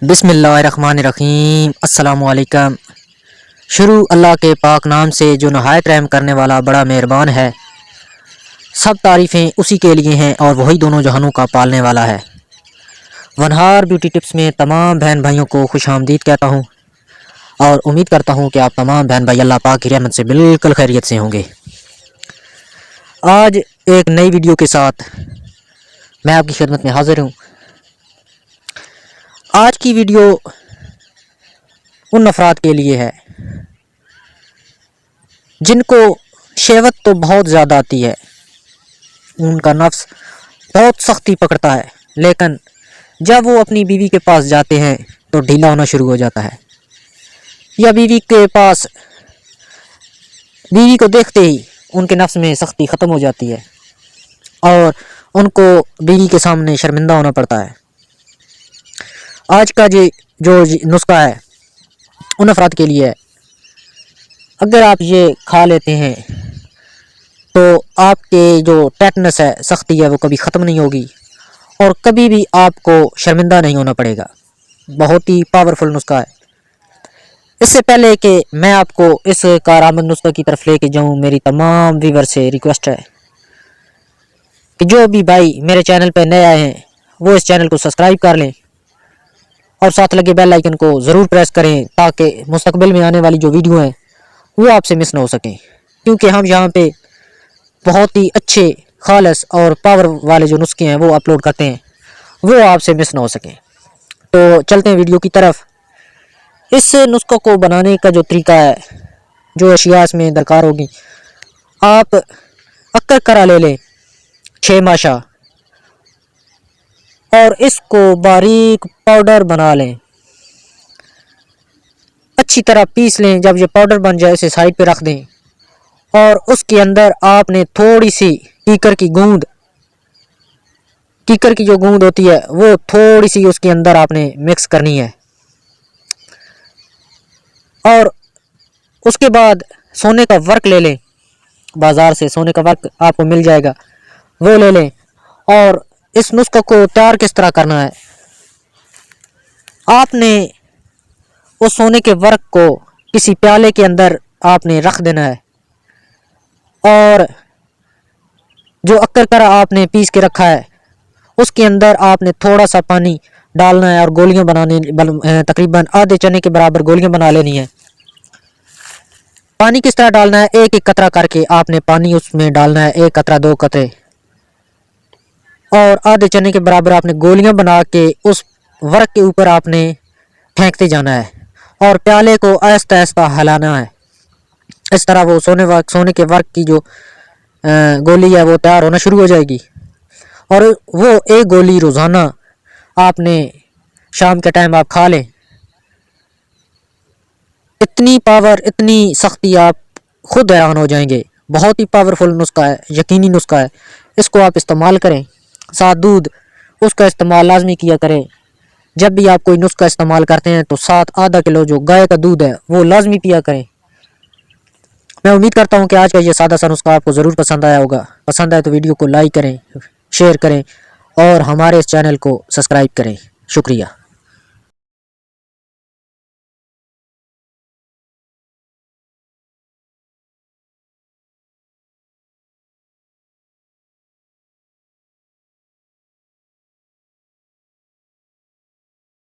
بسم اللہ الرحمن الرحیم۔ السلام علیکم۔ شروع اللہ کے پاک نام سے جو نہایت رحم کرنے والا بڑا مہربان ہے۔ سب تعریفیں اسی کے لیے ہیں اور وہی دونوں جہانوں کا پالنے والا ہے۔ ونہار بیوٹی ٹپس میں تمام بہن بھائیوں کو خوش آمدید کہتا ہوں اور امید کرتا ہوں کہ آپ تمام بہن بھائی اللہ پاک کی رحمت سے بالکل خیریت سے ہوں گے۔ آج ایک نئی ویڈیو کے ساتھ میں آپ کی خدمت میں حاضر ہوں۔ آج کی ویڈیو ان افراد کے لیے ہے جن کو شہوت تو بہت زیادہ آتی ہے، ان کا نفس بہت سختی پکڑتا ہے، لیکن جب وہ اپنی بیوی کے پاس جاتے ہیں تو ڈھیلا ہونا شروع ہو جاتا ہے، یا بیوی کے پاس بیوی کو دیکھتے ہی ان کے نفس میں سختی ختم ہو جاتی ہے اور ان کو بیوی کے سامنے شرمندہ ہونا پڑتا ہے۔ آج کا جو نسخہ ہے ان افراد کے لیے ہے۔ اگر آپ یہ کھا لیتے ہیں تو آپ کے جو ٹیٹنس ہے، سختی ہے، وہ کبھی ختم نہیں ہوگی اور کبھی بھی آپ کو شرمندہ نہیں ہونا پڑے گا۔ بہت ہی پاورفل نسخہ ہے۔ اس سے پہلے کہ میں آپ کو اس کارآمد نسخہ کی طرف لے کے جاؤں، میری تمام ویور سے ریکویسٹ ہے کہ جو بھی بھائی میرے چینل پہ نئے آئے ہیں وہ اس چینل کو سبسکرائب کر لیں اور ساتھ لگے بیل آئیکن کو ضرور پریس کریں تاکہ مستقبل میں آنے والی جو ویڈیو ہیں وہ آپ سے مس نہ ہو سکیں، کیونکہ ہم یہاں پہ بہت ہی اچھے خالص اور پاور والے جو نسخے ہیں وہ اپلوڈ کرتے ہیں، وہ آپ سے مس نہ ہو سکیں۔ تو چلتے ہیں ویڈیو کی طرف۔ اس نسخے کو بنانے کا جو طریقہ ہے، جو اشیاء اس میں درکار ہوگی، آپ اکر کرا لے لیں 6 ماشا اور اس کو باریک پاؤڈر بنا لیں، اچھی طرح پیس لیں۔ جب یہ پاؤڈر بن جائے اسے سائڈ پہ رکھ دیں اور اس کے اندر آپ نے تھوڑی سی کیکر کی گوند، کیکر کی جو گوند ہوتی ہے وہ تھوڑی سی اس کے اندر آپ نے مکس کرنی ہے، اور اس کے بعد سونے کا ورق لے لیں۔ بازار سے سونے کا ورق آپ کو مل جائے گا، وہ لے لیں۔ اور اس نسخے کو تیار کس طرح کرنا ہے، آپ نے اس سونے کے ورق کو کسی پیالے کے اندر آپ نے رکھ دینا ہے اور جو اکر کرا آپ نے پیس کے رکھا ہے اس کے اندر آپ نے تھوڑا سا پانی ڈالنا ہے اور گولیاں بنانے، تقریباً آدھے چنے کے برابر گولیاں بنا لینی ہے۔ پانی کس طرح ڈالنا ہے، ایک ایک قطرہ کر کے آپ نے پانی اس میں ڈالنا ہے، 1 قطرہ 2 قطرے، اور آدھے چنے کے برابر آپ نے گولیاں بنا کے اس ورق کے اوپر آپ نے پھینکتے جانا ہے اور پیالے کو آہستہ آہستہ ہلانا ہے۔ اس طرح وہ سونے کے ورق کی جو گولی ہے وہ تیار ہونا شروع ہو جائے گی، اور وہ ایک گولی روزانہ آپ نے شام کے ٹائم آپ کھا لیں۔ اتنی پاور، اتنی سختی، آپ خود حیران ہو جائیں گے۔ بہت ہی پاورفل نسخہ ہے، یقینی نسخہ ہے۔ اس کو آپ استعمال کریں، ساتھ دودھ اس کا استعمال لازمی کیا کریں۔ جب بھی آپ کوئی نسخہ استعمال کرتے ہیں تو ساتھ آدھا کلو جو گائے کا دودھ ہے وہ لازمی پیا کریں۔ میں امید کرتا ہوں کہ آج کا یہ سادہ سا نسخہ آپ کو ضرور پسند آیا ہوگا۔ پسند آئے تو ویڈیو کو لائک کریں، شیئر کریں اور ہمارے اس چینل کو سبسکرائب کریں۔ شکریہ۔